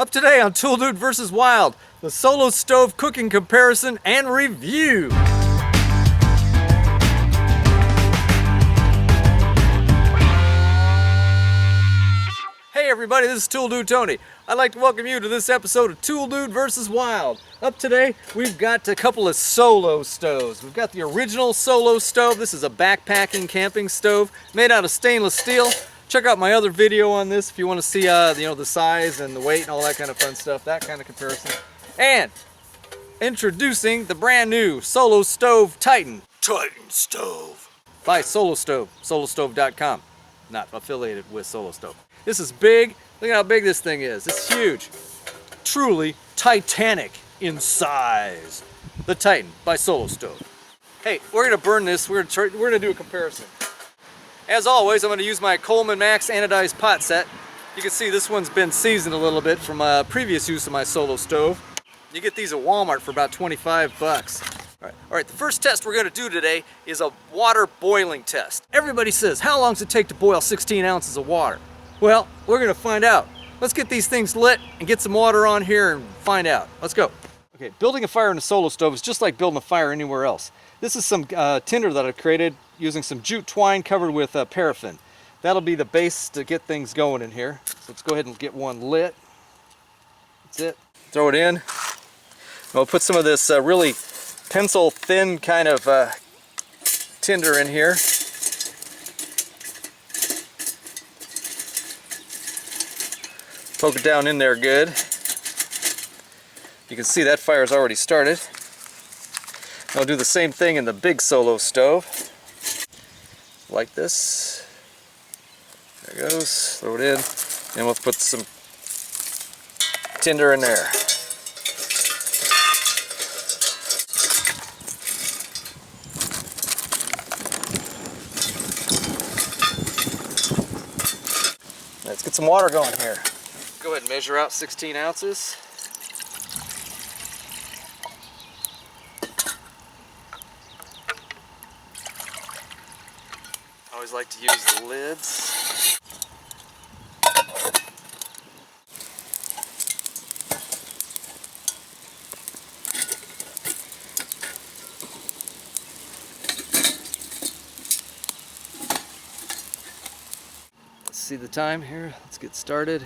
Up today on Tool Dude vs. Wild, the Solo Stove cooking comparison and review. Hey everybody, this is Tool Dude Tony. I'd like to welcome you to this episode of Tool Dude vs. Wild. Up today, we've got a couple of Solo stoves. We've got the original Solo stove. This is a backpacking camping stove made out of stainless steel. Check out my other video on this if you want to see the size and the weight and all that kind of fun stuff, that kind of comparison. And introducing the brand new Solo Stove Titan Stove by Solo Stove, solostove.com. Not affiliated with Solo Stove. This is big. Look at how big this thing is. It's huge. Truly titanic in size. The Titan by Solo Stove. Hey, we're gonna burn this. We're gonna do a comparison. As always, I'm going to use my Coleman Max anodized pot set. You can see this one's been seasoned a little bit from previous use of my Solo Stove. You get these at Walmart for about 25 bucks. All right, the first test we're going to do today is a water boiling test. Everybody says, how long does it take to boil 16 ounces of water? Well, we're going to find out. Let's get these things lit and get some water on here and find out. Let's go. Okay, building a fire in a Solo Stove is just like building a fire anywhere else. This is some tinder that I created using some jute twine covered with paraffin. That'll be the base to get things going in here. So let's go ahead and get one lit. That's it. Throw it in. We'll put some of this really pencil thin kind of tinder in here. Poke it down in there good. You can see that fire's already started. I'll do the same thing in the big Solo Stove. Like this. There it goes. Throw it in. And we'll put some tinder in there. Let's get some water going here. Go ahead and measure out 16 ounces. I always like to use the lids. Let's see the time here. Let's get started.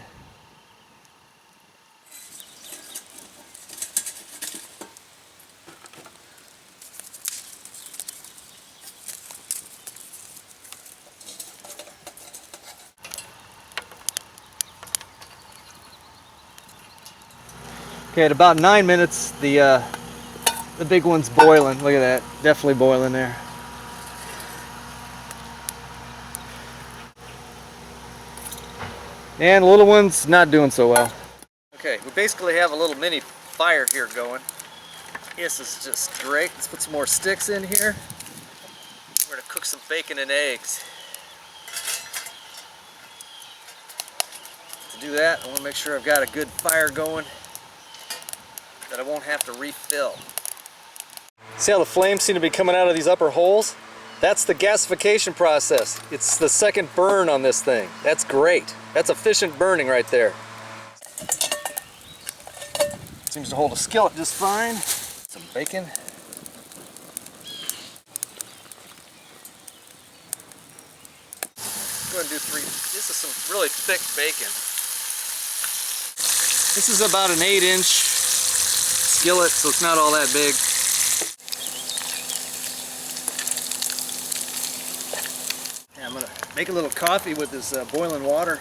Okay, at about 9 minutes, the big one's boiling. Look at that, definitely boiling there. And the little one's not doing so well. Okay, we basically have a little mini fire here going. This is just great. Let's put some more sticks in here. We're gonna cook some bacon and eggs. To do that, I want to make sure I've got a good fire going that I won't have to refill. See how the flames seem to be coming out of these upper holes? That's the gasification process. It's the second burn on this thing. That's great. That's efficient burning right there. Seems to hold a skillet just fine. Some bacon. Go ahead and do 3. This is some really thick bacon. This is about an 8-inch skillet, so it's not all that big. Yeah, I'm gonna make a little coffee with this boiling water.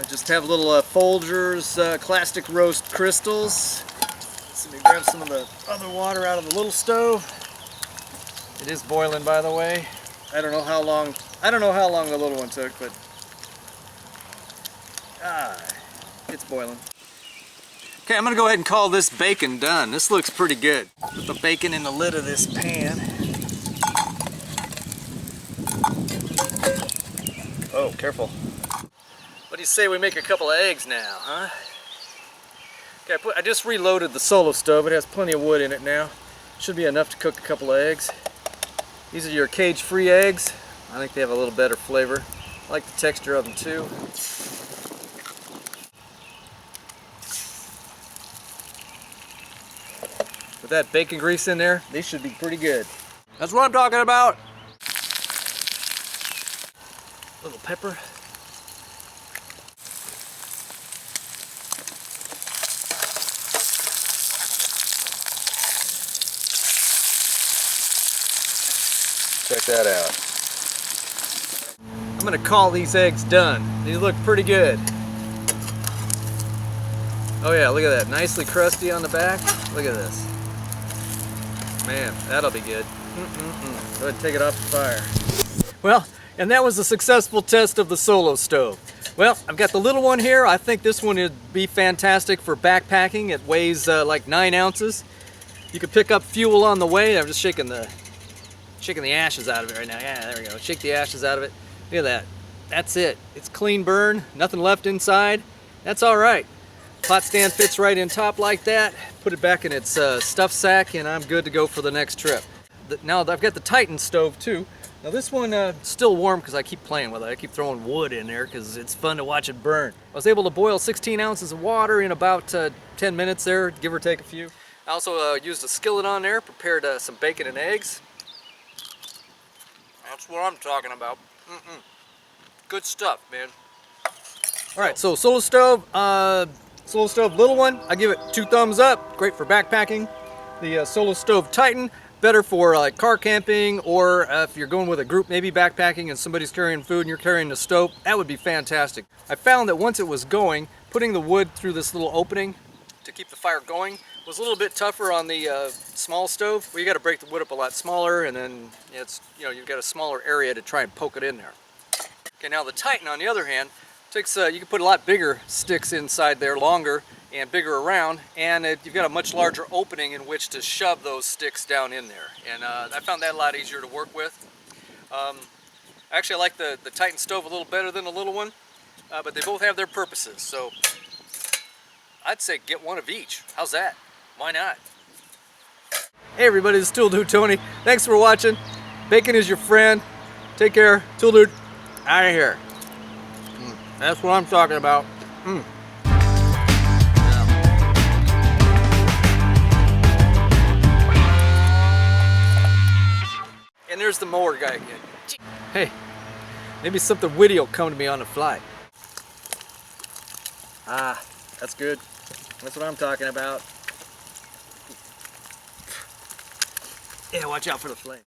Just have little Folgers classic roast crystals. So let me grab some of the other water out of the little stove. It is boiling, by the way. I don't know how long the little one took, but it's boiling. Okay, I'm going to go ahead and call this bacon done. This looks pretty good. Put the bacon in the lid of this pan. Oh, careful. What do you say we make a couple of eggs now, huh? Okay, I just reloaded the Solo Stove. It has plenty of wood in it now. Should be enough to cook a couple of eggs. These are your cage-free eggs. I think they have a little better flavor. I like the texture of them too. With that bacon grease in there, they should be pretty good. That's what I'm talking about. A little pepper. Check that out. I'm gonna call these eggs done. These look pretty good. Oh yeah, look at that. Nicely crusty on the back. Look at this. Man, that'll be good. Go ahead and take it off the fire. Well, and that was a successful test of the Solo stove. Well, I've got the little one here. I think this one would be fantastic for backpacking. It weighs like 9 ounces. You can pick up fuel on the way. I'm just shaking the ashes out of it right now. Yeah, there we go. Shake the ashes out of it. Look at that. That's it. It's clean burn. Nothing left inside. That's all right. Pot stand fits right in top like that. Put it back in its stuff sack, and I'm good to go for the next trip. Now I've got the Titan stove too. Now this one still warm because I keep playing with it. I keep throwing wood in there because it's fun to watch it burn. I was able to boil 16 ounces of water in about 10 minutes there, give or take a few. I also used a skillet on there, prepared some bacon and eggs. That's what I'm talking about. Good stuff, man. All right, so Solo stove, little one, I give it 2 thumbs up. Great for backpacking. The Solo stove Titan, better for like car camping, or if you're going with a group, maybe backpacking, and somebody's carrying food and you're carrying the stove. That would be fantastic. I found that once it was going, putting the wood through this little opening to keep the fire going was a little bit tougher on the small stove. Where you got to break the wood up a lot smaller, and then it's, you know, you've got a smaller area to try and poke it in there. Okay, now the Titan, on the other hand, takes you can put a lot bigger sticks inside there, longer and bigger around, and you've got a much larger opening in which to shove those sticks down in there. And I found that a lot easier to work with. Actually, I like the Titan stove a little better than the little one, but they both have their purposes. So I'd say get one of each. How's that? Why not? Hey everybody, this is Tool Dude Tony. Thanks for watching. Bacon is your friend. Take care. Tool Dude, out of here. That's what I'm talking about. And there's the mower guy again. Hey, maybe something witty will come to me on the fly. Ah, that's good. That's what I'm talking about. Yeah, watch out for the flame.